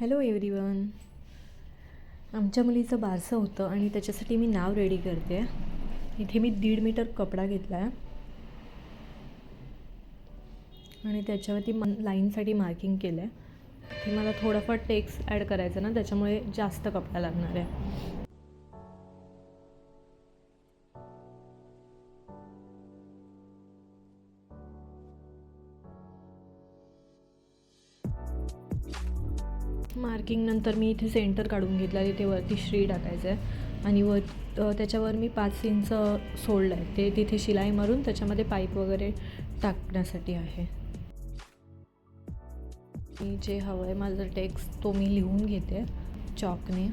Hello everyone. आमच्या मुलीचं बारसं होतं आणि त्याच्यासाठी मी नाव रेडी करते. इथे मी 1.5 मीटर कपडा घेतला आहे आणि त्याच्यावरती लाईनसाठी मार्किंग केलं आहे. ते मला थोडंफार टेक्स्ट ॲड करायचं ना, त्याच्यामुळे जास्त कपडा लागणार आहे. मार्किंग नंतर मी इथे सेंटर काढून घेतला. इथे वरती श्री टाकायचं आहे आणि त्याच्यावर मी 5 इंच सोडलं आहे. ते तिथे शिलाई मारून त्याच्यामध्ये पाईप वगैरे टाकण्यासाठी आहे. मी जे हवं आहे माझं टेक्स्ट तो मी लिहून घेते चॉकने.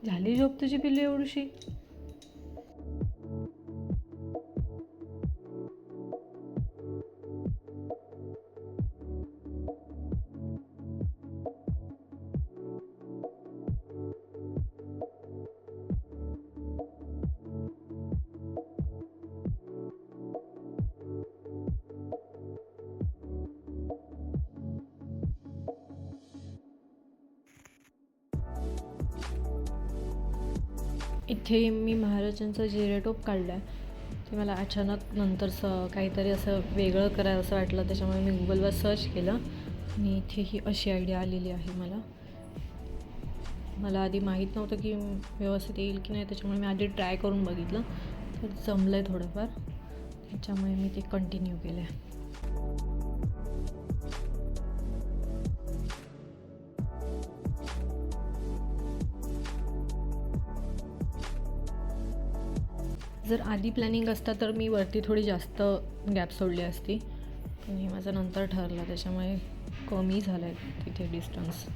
झाली झोप तुझी पिल्लू एवढीशी? इथे मी महाराजांचा जिरेटोप काढला आहे. ते मला अचानक नंतर काहीतरी असं वेगळं करायचं असं वाटलं, त्याच्यामुळे मी गुगलवर सर्च केलं आणि इथे ही अशी आयडिया आलेली आहे. मला आधी माहीत नव्हतं की व्यवस्थित येईल की नाही, त्याच्यामुळे मी आधी ट्राय करून बघितलं, तर जमलं आहे थोडंफार. त्याच्यामुळे मी ते कंटिन्यू केलं आहे. जर आधी प्लॅनिंग असता तर मी वरती थोडी जास्त गॅप सोडली असती, पण हे माझं नंतर ठरलं, त्याच्यामुळे कमी झालं आहे तिथे डिस्टन्स.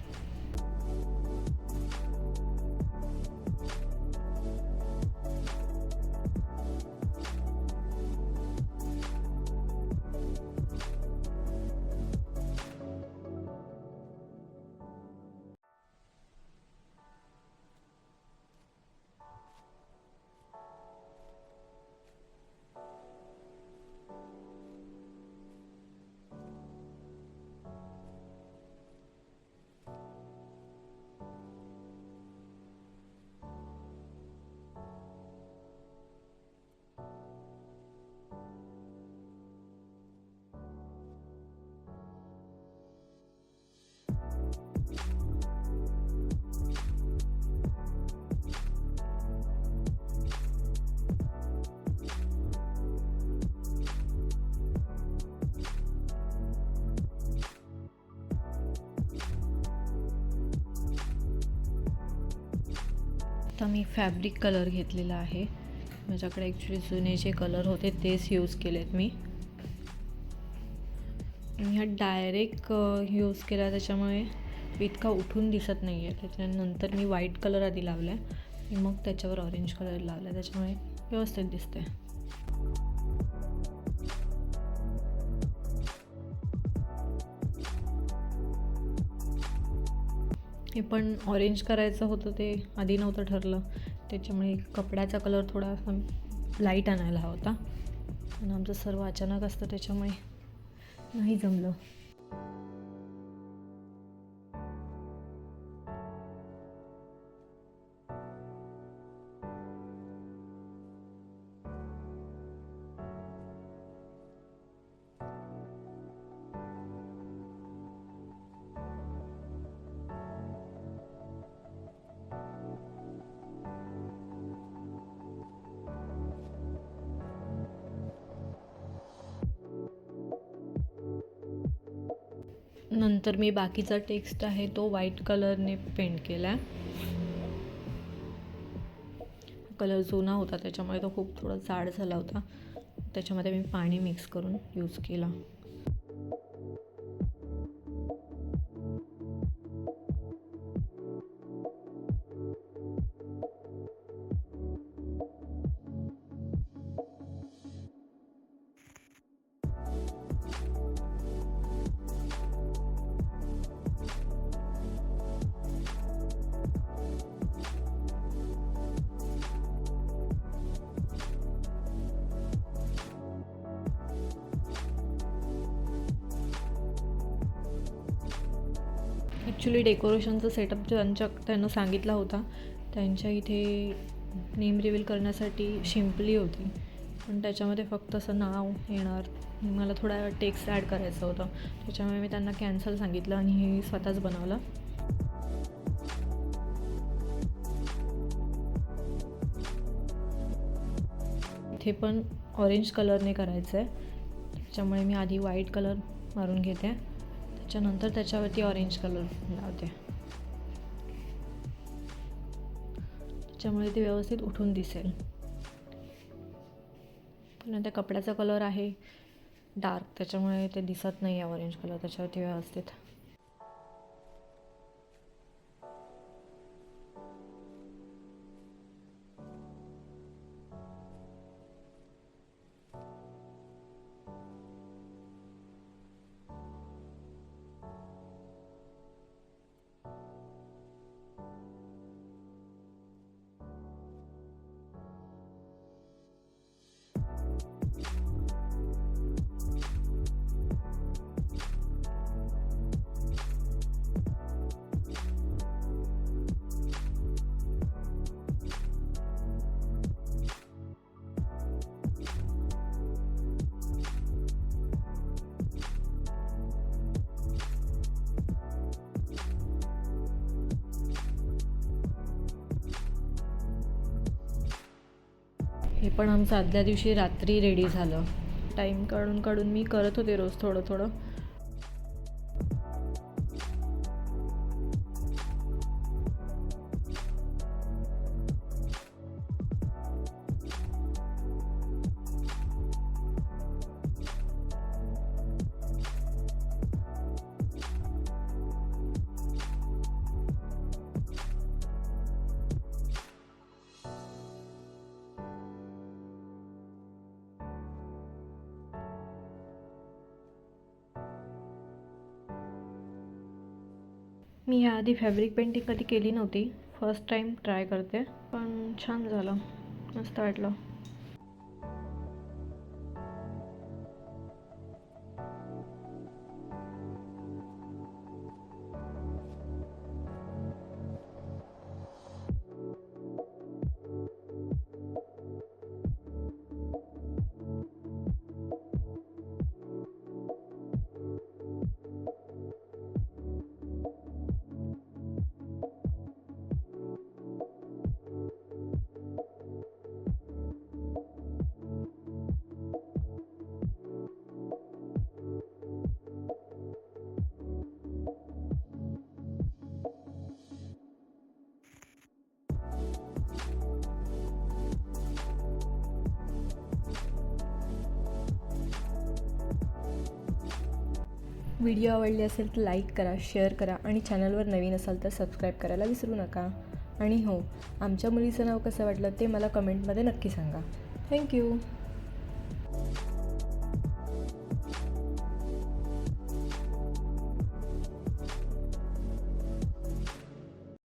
आता मी फॅब्रिक कलर घेतलेला आहे. माझ्याकडे ॲक्च्युली जुने जे कलर होते तेच यूज केलेत मी. ह्या डायरेक्ट यूज केला, त्याच्यामुळे इतका उठून दिसत नाही आहे. त्याच्यानंतर मी व्हाईट कलर आधी लावला आहे आणि मग त्याच्यावर ऑरेंज कलर लावला आहे, त्याच्यामुळे व्यवस्थित दिसते. हे पण ऑरेंज करायचं होतं, ते आधी नव्हतं ठरलं, त्याच्यामुळे कपड्याचा कलर थोडा लाईट आणायला हवा होता, पण आमचं सर्व अचानक असतं, त्याच्यामुळे नाही जमलं. नंतर मी बाकीचा टेक्स्ट आहे तो व्हाईट कलरने पेंट केला. कलर जुना होता त्याच्यामुळे तो खूप थोडा जाड झाला होता. त्याच्यामध्ये मी पाणी मिक्स करून यूज केला. ॲक्च्युली डेकोरेशनचा सेटअप त्यांना सांगितला होता. त्यांच्या इथे नेम रिव्हील करण्यासाठी शिंपली होती, पण त्याच्यामध्ये फक्त असं नाव येणार. मला थोडा टेक्स्ट ॲड करायचं होतं, त्याच्यामुळे मी त्यांना कॅन्सल सांगितलं आणि हे स्वतःच बनवलं. इथे पण ऑरेंज कलरने करायचं आहे, त्याच्यामुळे मी आधी व्हाईट कलर मारून घेते, त्याच्यानंतर त्याच्यावरती ऑरेंज कलर लावते, त्याच्यामुळे ते व्यवस्थित उठून दिसेल. पण त्या कपड्याचा कलर आहे डार्क, त्याच्यामुळे ते दिसत नाही आहे ऑरेंज कलर त्याच्यावरती व्यवस्थित. हे पण आमचं आदल्या दिवशी रात्री रेडी झालं. टाईम काढून मी करत होते रोज थोडं थोडं. मी ह्याआधी फॅब्रिक पेंटिंग कधी केली नव्हती, फर्स्ट टाईम ट्राय करते, पण छान झालं, मस्त वाटलं. व्हिडिओ आवडली असेल तर लाईक करा, शेअर करा आणि चॅनलवर नवीन असाल तर सबस्क्राईब करायला विसरू नका. आणि हो, आमच्या मुलीचं नाव कसं वाटलं ते मला कमेंटमध्ये नक्की सांगा. थँक्यू.